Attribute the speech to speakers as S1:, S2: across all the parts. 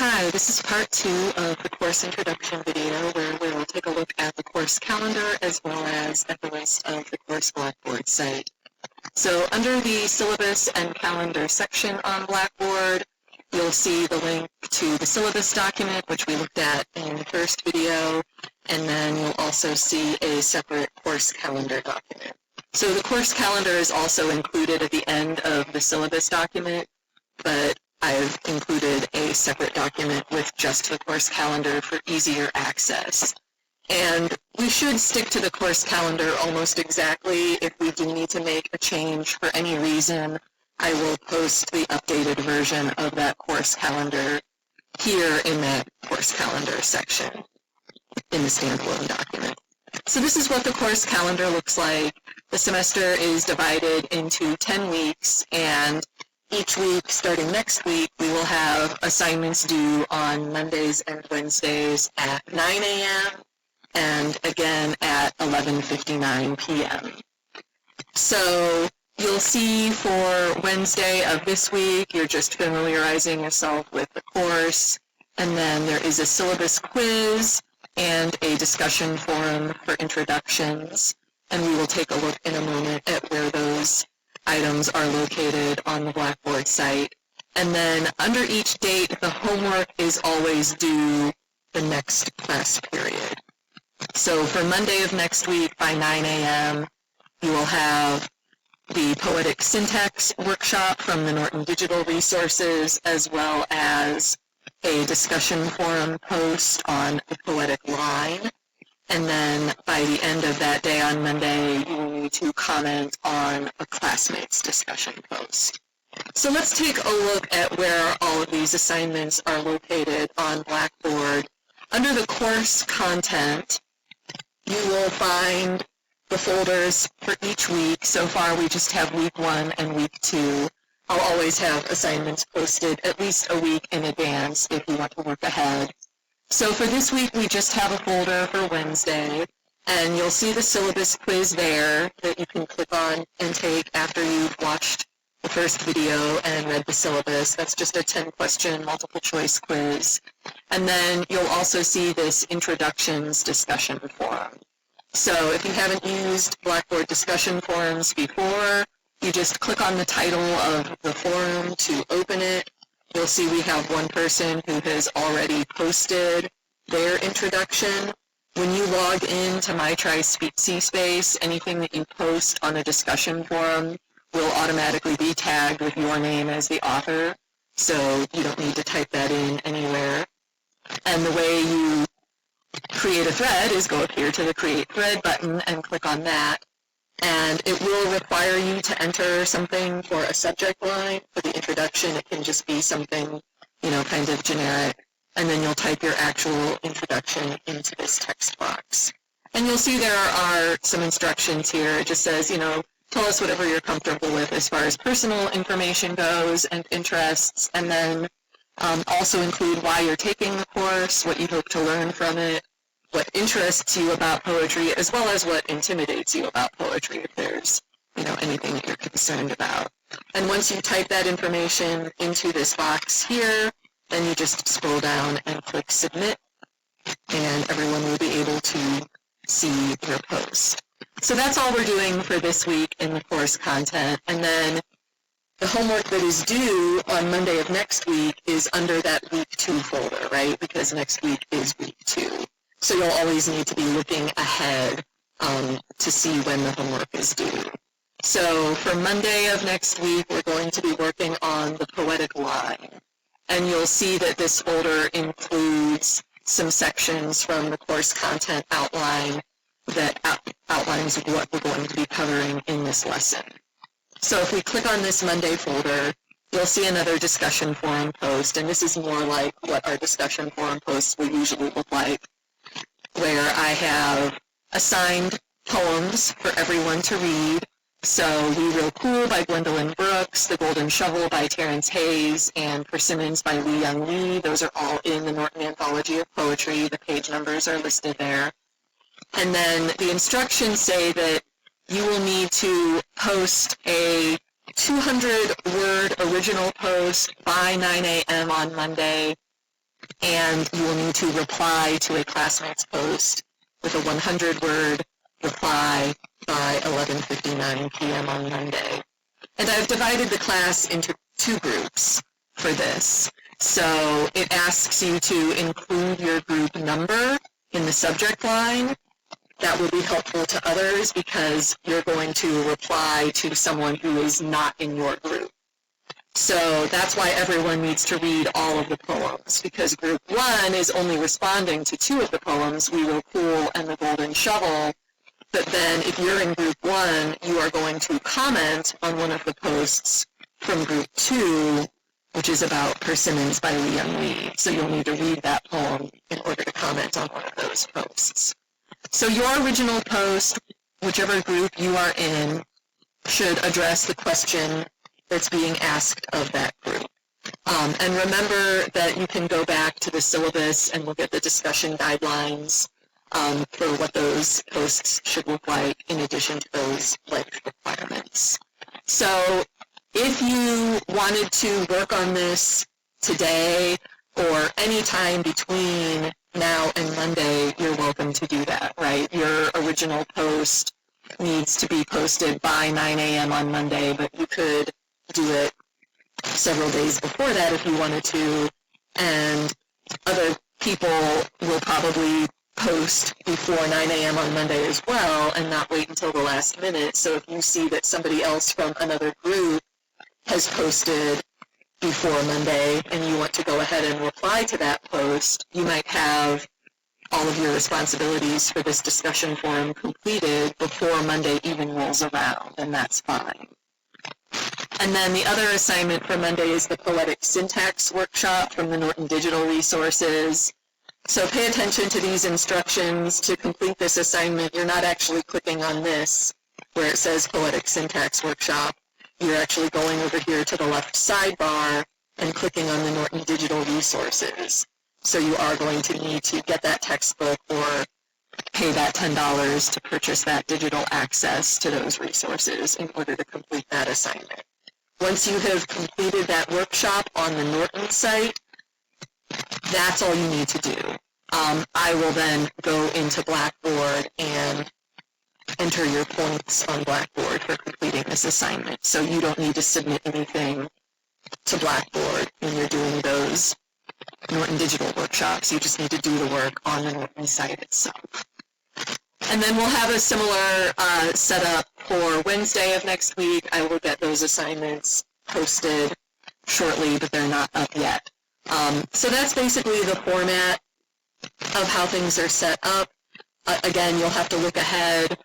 S1: Hi, this is part 2 of the course introduction video where we will take a look at the course calendar as well as at the list of the course Blackboard site. So under the syllabus and calendar section on Blackboard, you'll see the link to the syllabus document, which we looked at in the first video, and then you'll also see a separate course calendar document. So the course calendar is also included at the end of the syllabus document, but I've included a separate document with just the course calendar for easier access. And we should stick to the course calendar almost exactly. If we do need to make a change for any reason, I will post the updated version of that course calendar here in that course calendar section in the standalone document. So this is what the course calendar looks like. The semester is divided into 10 weeks, and each week, starting next week, we will have assignments due on Mondays and Wednesdays at 9 a.m. and again at 11:59 p.m. So you'll see for Wednesday of this week, you're just familiarizing yourself with the course, and then there is a syllabus quiz and a discussion forum for introductions, and we will take a look in a moment at where those items are located on the Blackboard site. And then under each date, the homework is always due the next class period. So for Monday of next week by 9 a.m., you will have the Poetic Syntax workshop from the Norton Digital Resources, as well as a discussion forum post on the poetic line. And then by the end of that day on Monday, you will need to comment on a classmate's discussion post. So let's take a look at where all of these assignments are located on Blackboard. Under the course content, you will find the folders for each week. So far, we just have week 1 and week 2. I'll always have assignments posted at least a week in advance if you want to work ahead. So for this week, we just have a folder for Wednesday, and you'll see the syllabus quiz there that you can click on and take after you've watched the first video and read the syllabus. That's just a 10-question multiple-choice quiz. And then you'll also see this introductions discussion forum. So if you haven't used Blackboard discussion forums before, you just click on the title of the forum to open it. You'll see we have one person who has already posted their introduction. When you log in to MyTriCSpace, anything that you post on a discussion forum will automatically be tagged with your name as the author, so you don't need to type that in anywhere. And the way you create a thread is go up here to the Create Thread button and click on that. And it will require you to enter something for a subject line. For the introduction, it can just be something, kind of generic. And then you'll type your actual introduction into this text box. And you'll see there are some instructions here. It just says, tell us whatever you're comfortable with as far as personal information goes and interests. And then also include why you're taking the course, what you hope to learn from it, what interests you about poetry, as well as what intimidates you about poetry, if there's, anything that you're concerned about. And once you type that information into this box here, then you just scroll down and click Submit, and everyone will be able to see your post. So that's all we're doing for this week in the course content. And then the homework that is due on Monday of next week is under that week 2 folder, right? Because next week is week 2. So you'll always need to be looking ahead to see when the homework is due. So for Monday of next week, we're going to be working on the poetic line. And you'll see that this folder includes some sections from the course content outline that outlines what we're going to be covering in this lesson. So if we click on this Monday folder, you'll see another discussion forum post, and this is more like what our discussion forum posts will usually look like, where I have assigned poems for everyone to read. So We Real Cool by Gwendolyn Brooks, The Golden Shovel by Terrence Hayes, and Persimmons by Lee Young Lee. Those are all in the Norton Anthology of Poetry. The page numbers are listed there. And then the instructions say that you will need to post a 200-word original post by 9 a.m. on Monday and you will need to reply to a classmate's post with a 100-word reply by 11:59 p.m. on Monday. And I've divided the class into two groups for this. So it asks you to include your group number in the subject line. That will be helpful to others because you're going to reply to someone who is not in your group. So that's why everyone needs to read all of the poems, because group 1 is only responding to 2 of the poems, We Will Cool and The Golden Shovel. But then if you're in group 1, you are going to comment on one of the posts from group 2, which is about Persimmons by Li Young Lee. So you'll need to read that poem in order to comment on one of those posts. So your original post, whichever group you are in, should address the question that's being asked of that group. And remember that you can go back to the syllabus and look at the discussion guidelines for what those posts should look like in addition to those length requirements. So if you wanted to work on this today or any time between now and Monday, you're welcome to do that, right? Your original post needs to be posted by 9 a.m. on Monday, but you could do it several days before that if you wanted to, and other people will probably post before 9 a.m. on Monday as well and not wait until the last minute. So if you see that somebody else from another group has posted before Monday and you want to go ahead and reply to that post, you might have all of your responsibilities for this discussion forum completed before Monday even rolls around, and that's fine. And then the other assignment for Monday is the Poetic Syntax Workshop from the Norton Digital Resources. So pay attention to these instructions. To complete this assignment, you're not actually clicking on this where it says Poetic Syntax Workshop. You're actually going over here to the left sidebar and clicking on the Norton Digital Resources. So you are going to need to get that textbook or pay that $10 to purchase that digital access to those resources in order to complete that assignment. Once you have completed that workshop on the Norton site, that's all you need to do. I will then go into Blackboard and enter your points on Blackboard for completing this assignment. So you don't need to submit anything to Blackboard when you're doing those Norton Digital workshops. You just need to do the work on the Norton site itself. And then we'll have a similar setup for Wednesday of next week. I will get those assignments posted shortly, but they're not up yet. So that's basically the format of how things are set up. Again, you'll have to look ahead.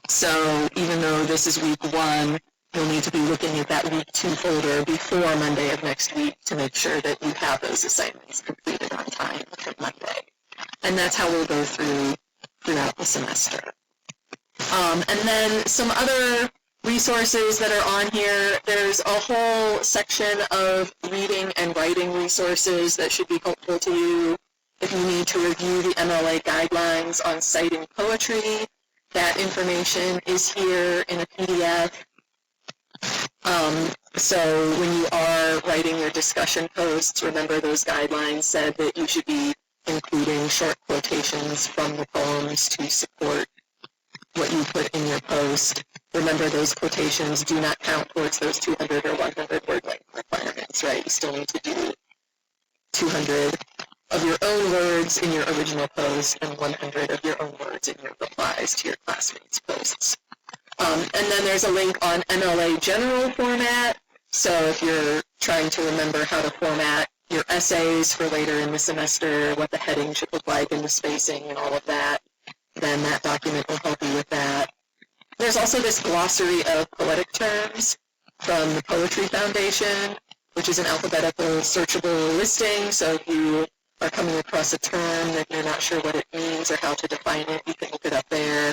S1: So even though this is week 1, you'll need to be looking at that week 2 folder before Monday of next week to make sure that you have those assignments completed on time for Monday. And that's how we'll go throughout the semester. And then some other resources that are on here. There's a whole section of reading and writing resources that should be helpful to you if you need to review the MLA guidelines on citing poetry. That information is here in a PDF. So when you are writing your discussion posts, remember those guidelines said that you should be including short quotations from the poems to support what you put in your post. Remember, those quotations do not count towards those 200 or 100 word length requirements, right? You still need to do 200 of your own words in your original post and 100 of your own words in your replies to your classmates' posts. And then there's a link on MLA general format. So if you're trying to remember how to format your essays for later in the semester, what the heading should look like and the spacing and all of that, then that document will help you with that. There's also this glossary of poetic terms from the Poetry Foundation, which is an alphabetical searchable listing. So if you are coming across a term that you're not sure what it means or how to define it, you can look it up there.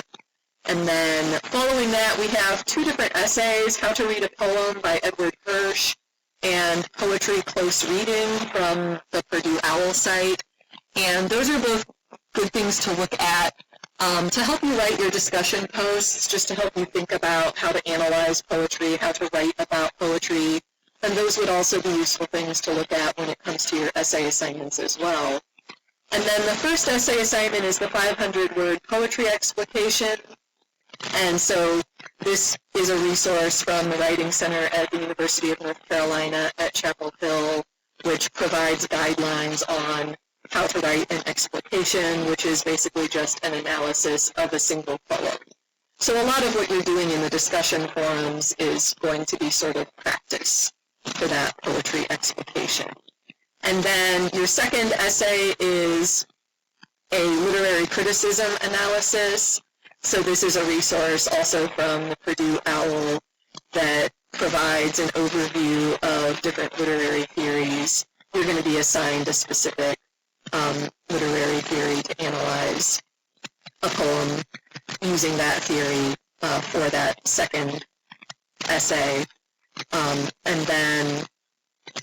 S1: And then following that, we have 2 different essays, How to Read a Poem by Edward Hirsch and Poetry Close Reading from the Purdue OWL site. And those are both good things to look at to help you write your discussion posts, just to help you think about how to analyze poetry, how to write about poetry, And those would also be useful things to look at when it comes to your essay assignments as well. And then the first essay assignment is the 500-word poetry explication. And so this is a resource from the Writing Center at the University of North Carolina at Chapel Hill, which provides guidelines on how to write an explication, which is basically just an analysis of a single poem. So a lot of what you're doing in the discussion forums is going to be sort of practice for that poetry explication. And then your second essay is a literary criticism analysis. So this is a resource also from the Purdue OWL that provides an overview of different literary theories. You're going to be assigned a specific literary theory to analyze a poem using that theory for that second essay. And then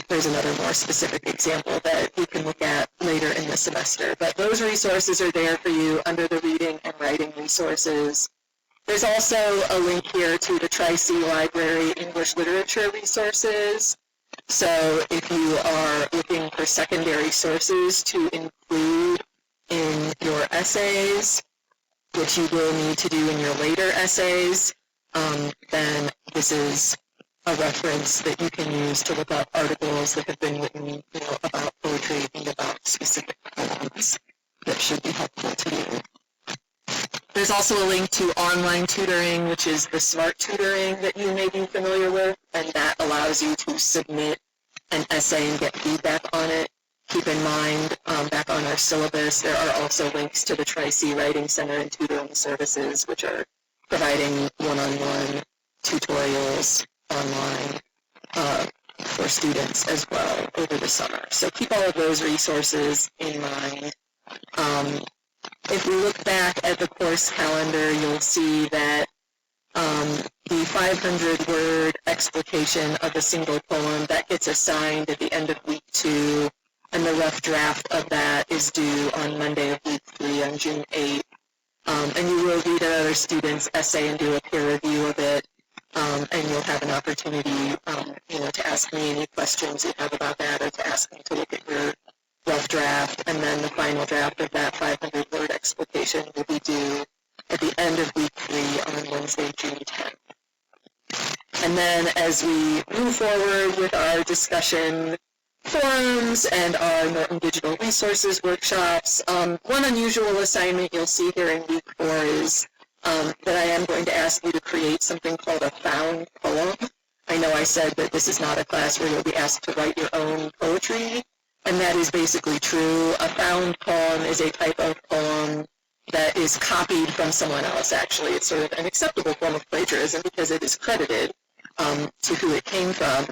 S1: there's another more specific example that you can look at later in the semester. But those resources are there for you under the reading and writing resources. There's also a link here to the Tri-C Library English Literature resources. So if you are looking for secondary sources to include in your essays, which you will need to do in your later essays, then this is a reference that you can use to look up articles that have been written, about poetry and about specific poems that should be helpful to you. There's also a link to online tutoring, which is the SMART tutoring that you may be familiar with, and that allows you to submit an essay and get feedback on it. Keep in mind, back on our syllabus, there are also links to the Tri-C Writing Center and Tutoring Services, which are providing one-on-one tutorials online for students as well over the summer. So keep all of those resources in mind. If we look back at the course calendar, you'll see that the 500-word explication of a single poem, that gets assigned at the end of week 2, and the rough draft of that is due on Monday of week 3 on June 8th. And you will read another student's essay and do a peer review of it. And you'll have an opportunity, to ask me any questions you have about that, or to ask me to look at your rough draft. And then the final draft of that 500-word explication will be due at the end of week 3 on Wednesday, June 10th. And then as we move forward with our discussion forums and our Norton Digital Resources workshops, one unusual assignment you'll see here in week 4 is that I am going to ask you to create something called a found poem. I know I said that this is not a class where you'll be asked to write your own poetry, and that is basically true. A found poem is a type of poem that is copied from someone else, actually. It's sort of an acceptable form of plagiarism because it is credited to who it came from.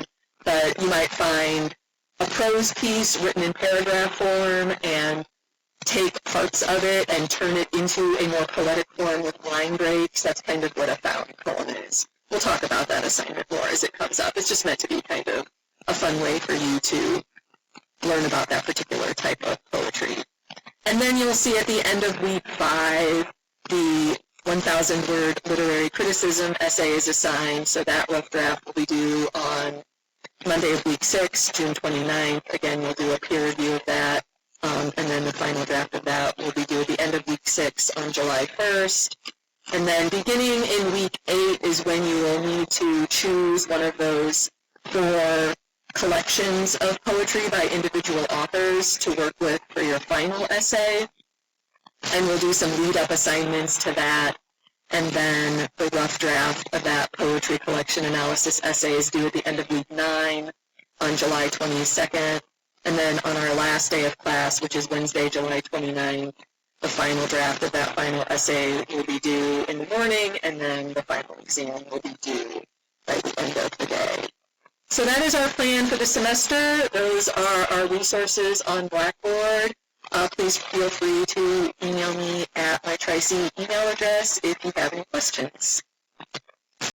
S1: But you might find a prose piece written in paragraph form and take parts of it and turn it into a more poetic form with line breaks. That's kind of what a found poem is. We'll talk about that assignment more as it comes up. It's just meant to be kind of a fun way for you to learn about that particular type of poetry. And then you'll see at the end of week 5, the 1,000-word literary criticism essay is assigned, so that rough draft will be due on Monday of week 6, June 29th. Again, we'll do a peer review of that. And then the final draft of that will be due at the end of week 6 on July 1st. And then beginning in week 8 is when you will need to choose one of those 4 collections of poetry by individual authors to work with for your final essay. And we'll do some lead-up assignments to that. And then the rough draft of that poetry collection analysis essay is due at the end of week 9 on July 22nd. And then on our last day of class, which is Wednesday, July 29th, the final draft of that final essay will be due in the morning, and then the final exam will be due by the end of the day. So that is our plan for the semester. Those are our resources on Blackboard. Please feel free to email me at my Tri-C email address if you have any questions.